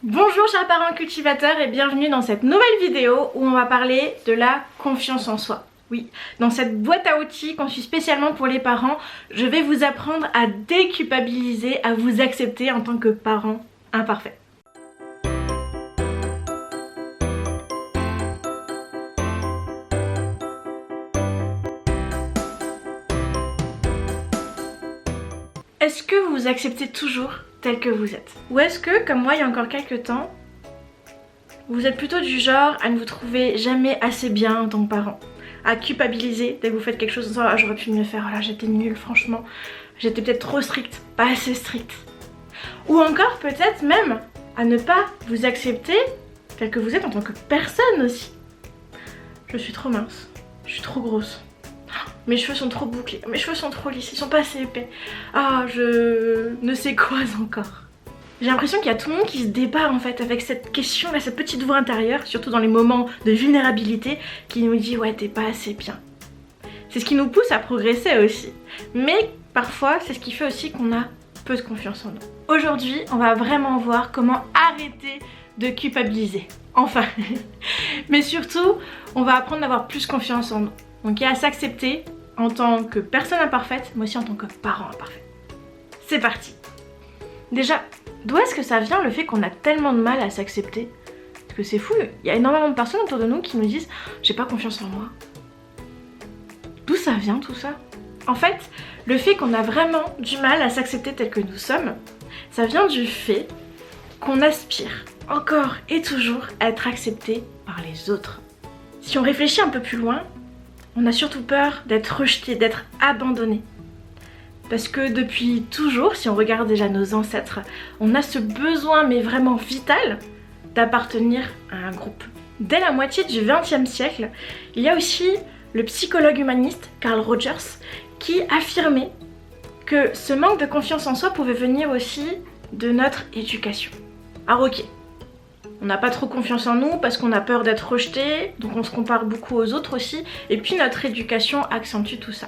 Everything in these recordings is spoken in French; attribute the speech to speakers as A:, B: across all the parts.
A: Bonjour chers parents cultivateurs et bienvenue dans cette nouvelle vidéo où on va parler de la confiance en soi. Oui, dans cette boîte à outils conçue spécialement pour les parents, je vais vous apprendre à déculpabiliser, à vous accepter en tant que parent imparfait. Est-ce que vous vous acceptez toujours tel que vous êtes? Ou est-ce que, comme moi il y a encore quelques temps, vous êtes plutôt du genre à ne vous trouver jamais assez bien en tant que parent, à culpabiliser dès que vous faites quelque chose en disant ah, j'aurais pu mieux faire, là j'étais nulle franchement, j'étais peut-être trop stricte, pas assez stricte. Ou encore peut-être même à ne pas vous accepter tel que vous êtes en tant que personne aussi. Je suis trop mince, je suis trop grosse. Mes cheveux sont trop bouclés, mes cheveux sont trop lisses, ils sont pas assez épais. Ah, je ne sais quoi encore. J'ai l'impression qu'il y a tout le monde qui se débat en fait avec cette question là, cette petite voix intérieure, surtout dans les moments de vulnérabilité, qui nous dit ouais t'es pas assez bien. C'est ce qui nous pousse à progresser aussi. Mais parfois c'est ce qui fait aussi qu'on a peu de confiance en nous. Aujourd'hui on va vraiment voir comment arrêter de culpabiliser. Enfin. Mais surtout on va apprendre à avoir plus confiance en nous. Donc à s'accepter en tant que personne imparfaite, mais aussi en tant que parent imparfait. C'est parti. Déjà, d'où est-ce que ça vient le fait qu'on a tellement de mal à s'accepter? Parce que c'est fou, il y a énormément de personnes autour de nous qui nous disent j'ai pas confiance en moi. D'où ça vient tout ça? En fait, le fait qu'on a vraiment du mal à s'accepter tel que nous sommes, ça vient du fait qu'on aspire encore et toujours à être accepté par les autres. Si on réfléchit un peu plus loin, on a surtout peur d'être rejeté, d'être abandonné. Parce que depuis toujours, si on regarde déjà nos ancêtres, on a ce besoin, mais vraiment vital, d'appartenir à un groupe. Dès la moitié du XXe siècle, il y a aussi le psychologue humaniste Carl Rogers qui affirmait que ce manque de confiance en soi pouvait venir aussi de notre éducation. Alors ok, on n'a pas trop confiance en nous parce qu'on a peur d'être rejeté, donc on se compare beaucoup aux autres aussi, et puis notre éducation accentue tout ça.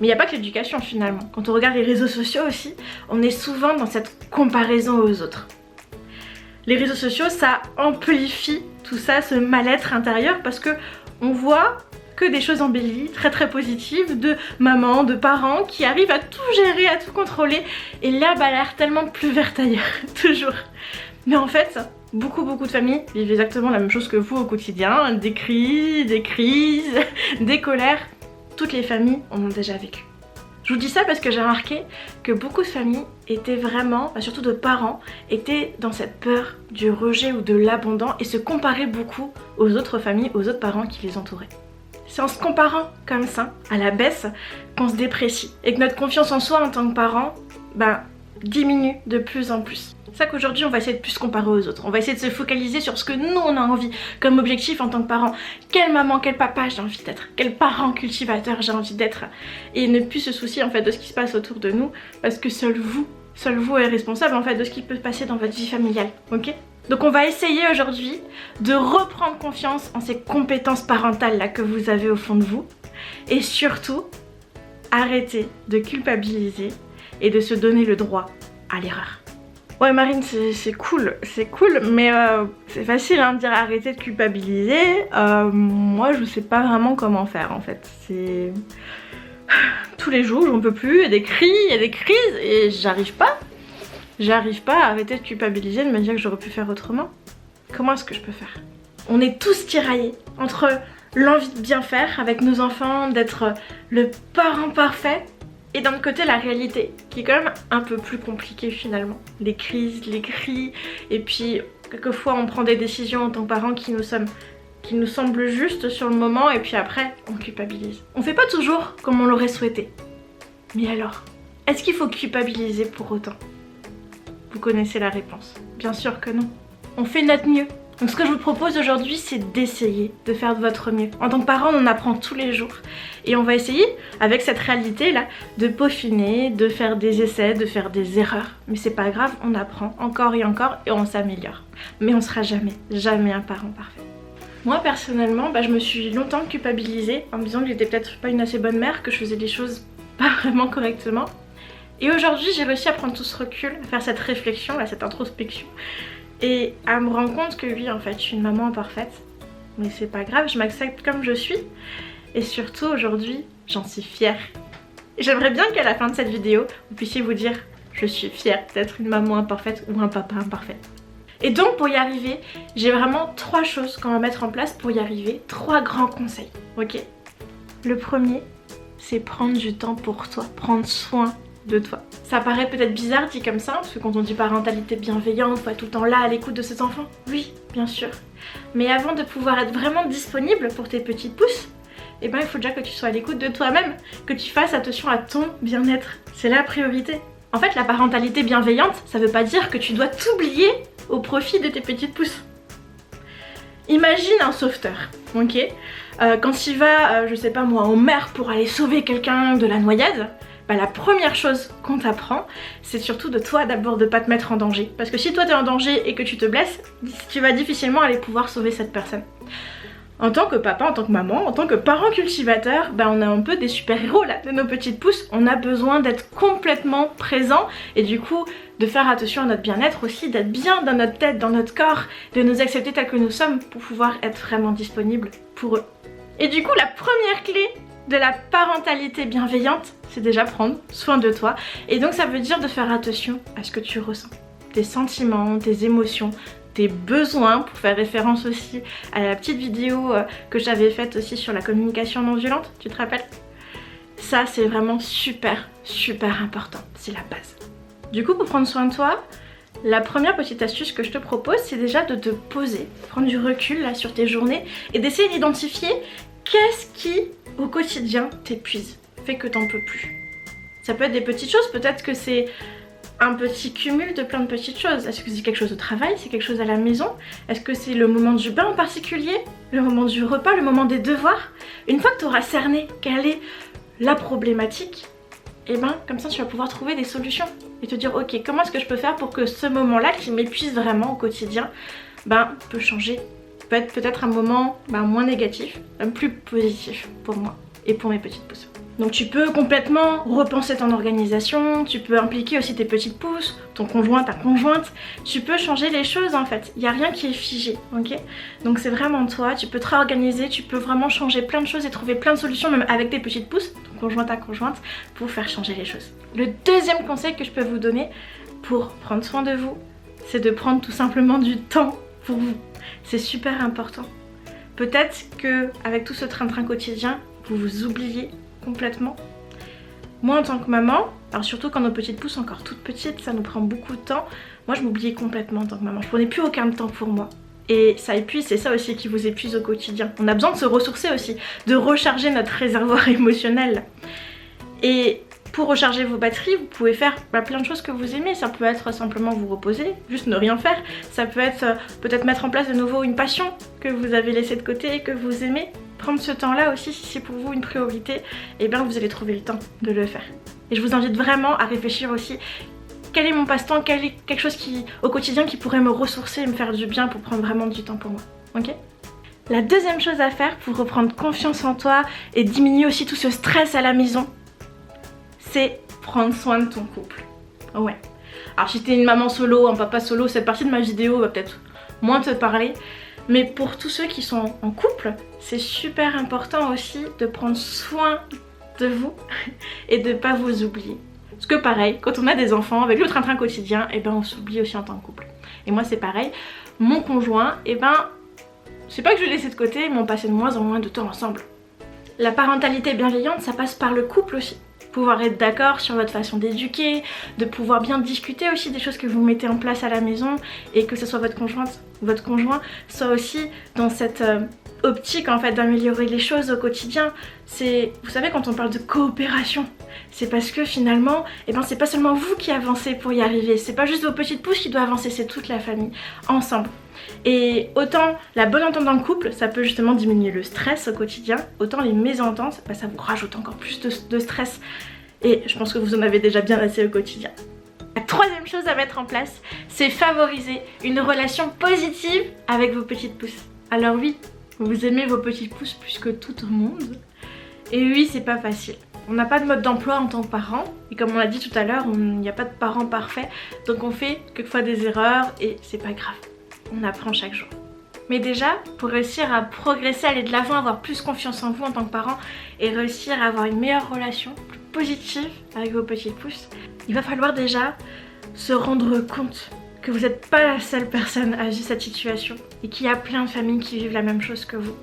A: Mais il n'y a pas que l'éducation finalement. Quand on regarde les réseaux sociaux aussi, on est souvent dans cette comparaison aux autres. Les réseaux sociaux, ça amplifie tout ça, ce mal-être intérieur, parce que on voit que des choses embellies, très très positives, de mamans, de parents qui arrivent à tout gérer, à tout contrôler, et l'herbe a l'air tellement plus verte ailleurs, toujours. Mais en fait, beaucoup de familles vivent exactement la même chose que vous au quotidien, des crises, des colères. Toutes les familles en ont déjà vécu. Je vous dis ça parce que j'ai remarqué que beaucoup de familles étaient vraiment, surtout de parents, étaient dans cette peur du rejet ou de l'abandon et se comparaient beaucoup aux autres familles, aux autres parents qui les entouraient. C'est en se comparant comme ça, à la baisse, qu'on se déprécie et que notre confiance en soi en tant que parent, diminue de plus en plus. C'est ça qu'aujourd'hui on va essayer de plus se comparer aux autres. On va essayer de se focaliser sur ce que nous on a envie comme objectif en tant que parent. Quelle maman, quel papa j'ai envie d'être, quel parent cultivateur j'ai envie d'être. Et ne plus se soucier en fait de ce qui se passe autour de nous parce que seul vous êtes responsable en fait de ce qui peut se passer dans votre vie familiale, ok? Donc on va essayer aujourd'hui de reprendre confiance en ces compétences parentales là que vous avez au fond de vous. Et surtout, arrêter de culpabiliser et de se donner le droit à l'erreur. Ouais Marine, c'est cool, mais c'est facile de dire arrêter de culpabiliser. Moi je sais pas vraiment comment faire en fait. C'est tous les jours j'en peux plus, il y a des cris, il y a des crises et j'arrive pas à arrêter de culpabiliser, de me dire que j'aurais pu faire autrement. Comment est-ce que je peux faire? On est tous tiraillés entre l'envie de bien faire avec nos enfants, d'être le parent parfait, et d'un autre côté la réalité qui est quand même un peu plus compliquée finalement. Les crises, les cris, et puis quelquefois on prend des décisions en tant que parents qui nous semblent justes sur le moment et puis après on culpabilise. On fait pas toujours comme on l'aurait souhaité. Mais alors, est-ce qu'il faut culpabiliser pour autant? Vous connaissez la réponse. Bien sûr que non. On fait notre mieux. Donc ce que je vous propose aujourd'hui, c'est d'essayer de faire de votre mieux. En tant que parent, on apprend tous les jours. Et on va essayer, avec cette réalité-là, de peaufiner, de faire des essais, de faire des erreurs. Mais c'est pas grave, on apprend encore et on s'améliore. Mais on sera jamais un parent parfait. Moi personnellement, je me suis longtemps culpabilisée en me disant que j'étais peut-être pas une assez bonne mère, que je faisais des choses pas vraiment correctement. Et aujourd'hui j'ai réussi à prendre tout ce recul, à faire cette réflexion, là, cette introspection, et à me rendre compte que oui en fait je suis une maman imparfaite, mais c'est pas grave, je m'accepte comme je suis, et surtout aujourd'hui j'en suis fière. J'aimerais bien qu'à la fin de cette vidéo vous puissiez vous dire je suis fière d'être une maman imparfaite ou un papa imparfait. Et donc pour y arriver, j'ai vraiment 3 choses qu'on va mettre en place pour y arriver, 3 grands conseils, ok? Le premier, c'est prendre du temps pour toi, prendre soin de toi. Ça paraît peut-être bizarre dit comme ça, parce que quand on dit parentalité bienveillante, faut être tout le temps là à l'écoute de ses enfants. Oui, bien sûr. Mais avant de pouvoir être vraiment disponible pour tes petites pousses, eh ben il faut déjà que tu sois à l'écoute de toi-même, que tu fasses attention à ton bien-être. C'est la priorité. En fait, la parentalité bienveillante, ça veut pas dire que tu dois t'oublier au profit de tes petites pousses. Imagine un sauveteur, ok, quand il va, je sais pas moi, en mer pour aller sauver quelqu'un de la noyade, bah la première chose qu'on t'apprend, c'est surtout de toi d'abord de pas te mettre en danger. Parce que si toi t'es en danger et que tu te blesses, tu vas difficilement aller pouvoir sauver cette personne. En tant que papa, en tant que maman, en tant que parent cultivateur, bah on a un peu des super-héros là de nos petites pousses. On a besoin d'être complètement présent et du coup de faire attention à notre bien-être aussi, d'être bien dans notre tête, dans notre corps, de nous accepter tels que nous sommes pour pouvoir être vraiment disponible pour eux. Et du coup la première clé de la parentalité bienveillante, c'est déjà prendre soin de toi. Et donc ça veut dire de faire attention à ce que tu ressens. Tes sentiments, tes émotions, tes besoins, pour faire référence aussi à la petite vidéo que j'avais faite aussi sur la communication non violente, tu te rappelles? Ça c'est vraiment super important, c'est la base. Du coup pour prendre soin de toi, la première petite astuce que je te propose c'est déjà de te poser, prendre du recul là sur tes journées et d'essayer d'identifier qu'est-ce qui au quotidien t'épuise, fait que t'en peux plus. Ça peut être des petites choses, peut-être que c'est un petit cumul de plein de petites choses. Est-ce que c'est quelque chose au travail, c'est quelque chose à la maison? Est-ce que c'est le moment du bain en particulier? Le moment du repas, le moment des devoirs? Une fois que tu auras cerné quelle est la problématique, et ben comme ça tu vas pouvoir trouver des solutions et te dire ok, comment est-ce que je peux faire pour que ce moment-là qui m'épuise vraiment au quotidien, ben peut changer, peut être peut-être un moment moins négatif, plus positif pour moi et pour mes petites pousses. Donc tu peux complètement repenser ton organisation, tu peux impliquer aussi tes petites pousses, ton conjoint, ta conjointe, tu peux changer les choses en fait, il n'y a rien qui est figé, ok? Donc c'est vraiment toi, tu peux te réorganiser, tu peux vraiment changer plein de choses et trouver plein de solutions même avec tes petites pousses, ton conjoint, ta conjointe, pour faire changer les choses. Le deuxième conseil que je peux vous donner pour prendre soin de vous, c'est de prendre tout simplement du temps pour vous. C'est super important. Peut-être que avec tout ce train-train quotidien, vous vous oubliez complètement. Moi en tant que maman, alors surtout quand nos petites pousses sont encore toutes petites, ça nous prend beaucoup de temps. Moi je m'oubliais complètement en tant que maman, je prenais plus aucun temps pour moi. Et ça épuise, c'est ça aussi qui vous épuise au quotidien. On a besoin de se ressourcer aussi, de recharger notre réservoir émotionnel. Et pour recharger vos batteries, vous pouvez faire plein de choses que vous aimez. Ça peut être simplement vous reposer, juste ne rien faire. Ça peut être peut-être mettre en place de nouveau une passion que vous avez laissée de côté et que vous aimez. Prendre ce temps-là aussi, si c'est pour vous une priorité, et bien vous allez trouver le temps de le faire. Et je vous invite vraiment à réfléchir aussi, quel est mon passe-temps, quel est quelque chose qui, au quotidien qui pourrait me ressourcer et me faire du bien pour prendre vraiment du temps pour moi, ok? La deuxième chose à faire pour reprendre confiance en toi et diminuer aussi tout ce stress à la maison, c'est prendre soin de ton couple. Ouais. Alors si t'es une maman solo, un papa solo, cette partie de ma vidéo va peut-être moins te parler. Mais pour tous ceux qui sont en couple, c'est super important aussi de prendre soin de vous et de ne pas vous oublier. Parce que pareil, quand on a des enfants, avec le train-train quotidien, et ben on s'oublie aussi en tant que couple. Et moi c'est pareil, mon conjoint, et ben c'est pas que je l'ai laissé de côté, mais on passait de moins en moins de temps ensemble. La parentalité bienveillante, ça passe par le couple aussi. Pouvoir être d'accord sur votre façon d'éduquer, de pouvoir bien discuter aussi des choses que vous mettez en place à la maison et que ce soit votre conjointe ou votre conjoint soit aussi dans cette optique en fait d'améliorer les choses au quotidien. C'est, vous savez, quand on parle de coopération, c'est parce que finalement, c'est pas seulement vous qui avancez pour y arriver, c'est pas juste vos petites pousses qui doivent avancer, c'est toute la famille, ensemble. Et autant la bonne entente dans le couple, ça peut justement diminuer le stress au quotidien, autant les mésententes, ça vous rajoute encore plus de stress. Et je pense que vous en avez déjà bien assez au quotidien. La troisième chose à mettre en place, c'est favoriser une relation positive avec vos petites pousses. Alors oui, vous aimez vos petites pousses plus que tout au monde. Et oui, c'est pas facile. On n'a pas de mode d'emploi en tant que parent, et comme on l'a dit tout à l'heure, il n'y a pas de parents parfaits, donc on fait quelquefois des erreurs et c'est pas grave. On apprend chaque jour. Mais déjà, pour réussir à progresser, aller de l'avant, avoir plus confiance en vous en tant que parent et réussir à avoir une meilleure relation, plus positive avec vos petits pouces, il va falloir déjà se rendre compte que vous n'êtes pas la seule personne à vivre cette situation et qu'il y a plein de familles qui vivent la même chose que vous.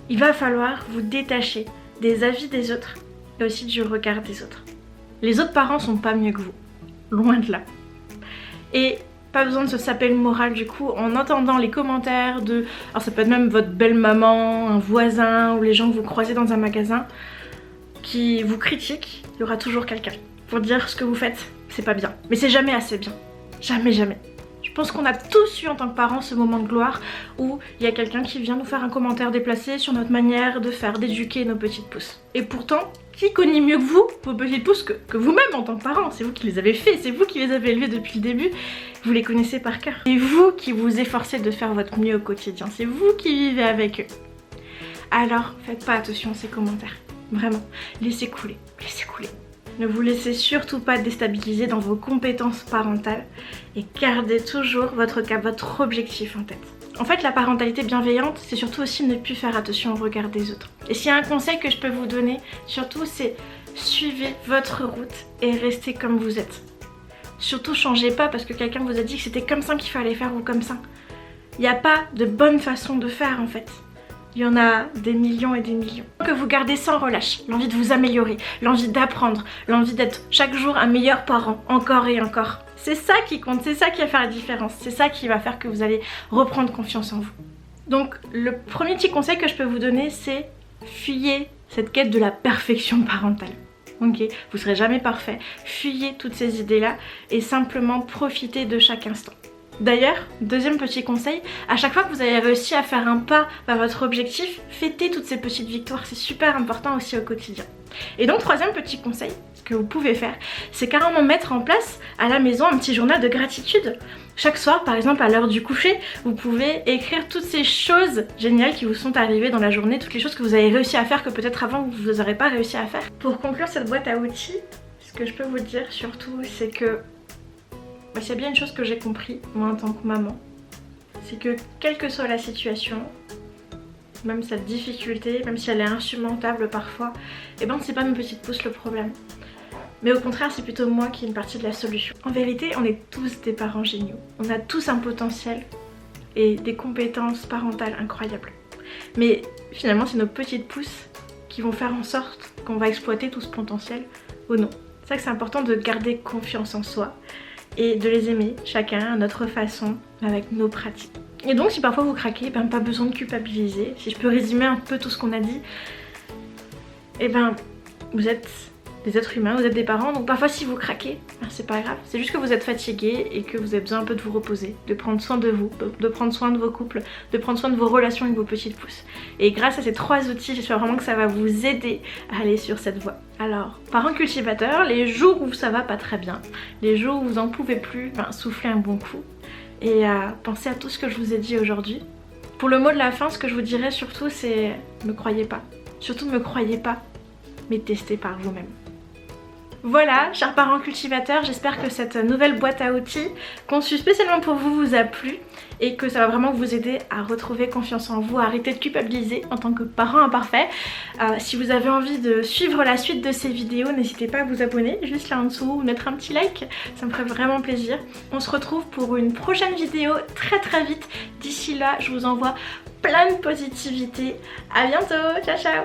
A: Il va falloir vous détacher des avis des autres et aussi du regard des autres. Les autres parents sont pas mieux que vous, loin de là. Et pas besoin de se saper le moral du coup en entendant les commentaires de... Alors ça peut être même votre belle-maman, un voisin ou les gens que vous croisez dans un magasin qui vous critiquent. Il y aura toujours quelqu'un pour dire ce que vous faites, c'est pas bien. Mais c'est jamais assez bien. Jamais, jamais. Je pense qu'on a tous eu en tant que parents ce moment de gloire où il y a quelqu'un qui vient nous faire un commentaire déplacé sur notre manière de faire, d'éduquer nos petites pousses. Et pourtant, qui connaît mieux que vous, vos petites pousses, que vous-même en tant que parents? C'est vous qui les avez fait, c'est vous qui les avez élevés depuis le début, vous les connaissez par cœur. C'est vous qui vous efforcez de faire votre mieux au quotidien, c'est vous qui vivez avec eux. Alors, faites pas attention à ces commentaires, vraiment, laissez couler, laissez couler. Ne vous laissez surtout pas déstabiliser dans vos compétences parentales et gardez toujours votre cap, votre objectif en tête. En fait, la parentalité bienveillante, c'est surtout aussi ne plus faire attention au regard des autres. Et s'il y a un conseil que je peux vous donner, surtout, c'est suivez votre route et restez comme vous êtes. Surtout, changez pas parce que quelqu'un vous a dit que c'était comme ça qu'il fallait faire ou comme ça. Il n'y a pas de bonne façon de faire en fait. Il y en a des millions et des millions. Que vous gardez sans relâche, l'envie de vous améliorer, l'envie d'apprendre, l'envie d'être chaque jour un meilleur parent, encore et encore. C'est ça qui compte, c'est ça qui va faire la différence, c'est ça qui va faire que vous allez reprendre confiance en vous. Donc le premier petit conseil que je peux vous donner, c'est fuyez cette quête de la perfection parentale. Ok, vous serez jamais parfait, fuyez toutes ces idées-là et simplement profitez de chaque instant. D'ailleurs, deuxième petit conseil, à chaque fois que vous avez réussi à faire un pas vers votre objectif, fêtez toutes ces petites victoires, c'est super important aussi au quotidien. Et donc troisième petit conseil, ce que vous pouvez faire, c'est carrément mettre en place à la maison un petit journal de gratitude. Chaque soir, par exemple à l'heure du coucher, vous pouvez écrire toutes ces choses géniales qui vous sont arrivées dans la journée, toutes les choses que vous avez réussi à faire que peut-être avant vous n'aurez pas réussi à faire. Pour conclure cette boîte à outils, ce que je peux vous dire surtout, c'est que c'est bien une chose que j'ai compris, moi en tant que maman, c'est que quelle que soit la situation, même cette difficulté, même si elle est insurmontable parfois, et ben c'est pas mes petites pousses le problème. Mais au contraire, c'est plutôt moi qui ai une partie de la solution. En vérité, on est tous des parents géniaux. On a tous un potentiel et des compétences parentales incroyables. Mais finalement, c'est nos petites pousses qui vont faire en sorte qu'on va exploiter tout ce potentiel ou non. C'est ça que c'est important de garder confiance en soi et de les aimer chacun à notre façon, avec nos pratiques. Et donc si parfois vous craquez, ben pas besoin de culpabiliser. Si je peux résumer un peu tout ce qu'on a dit, et ben vous êtes des êtres humains, vous êtes des parents, donc parfois si vous craquez, ben c'est pas grave. C'est juste que vous êtes fatigué et que vous avez besoin un peu de vous reposer, de prendre soin de vous, de prendre soin de vos couples, de prendre soin de vos relations avec vos petites pousses. Et grâce à ces 3 outils, j'espère vraiment que ça va vous aider à aller sur cette voie. Alors, parents cultivateurs, les jours où ça va pas très bien, les jours où vous en pouvez plus, ben soufflez un bon coup et pensez à tout ce que je vous ai dit aujourd'hui. Pour le mot de la fin, ce que je vous dirais surtout, c'est ne croyez pas. Surtout ne me croyez pas, mais testez par vous-même. Voilà, chers parents cultivateurs, j'espère que cette nouvelle boîte à outils conçue spécialement pour vous vous a plu et que ça va vraiment vous aider à retrouver confiance en vous, à arrêter de culpabiliser en tant que parent imparfait. Si vous avez envie de suivre la suite de ces vidéos, n'hésitez pas à vous abonner juste là en dessous ou mettre un petit like, ça me ferait vraiment plaisir. On se retrouve pour une prochaine vidéo très vite. D'ici là, je vous envoie plein de positivité. À bientôt, ciao ciao.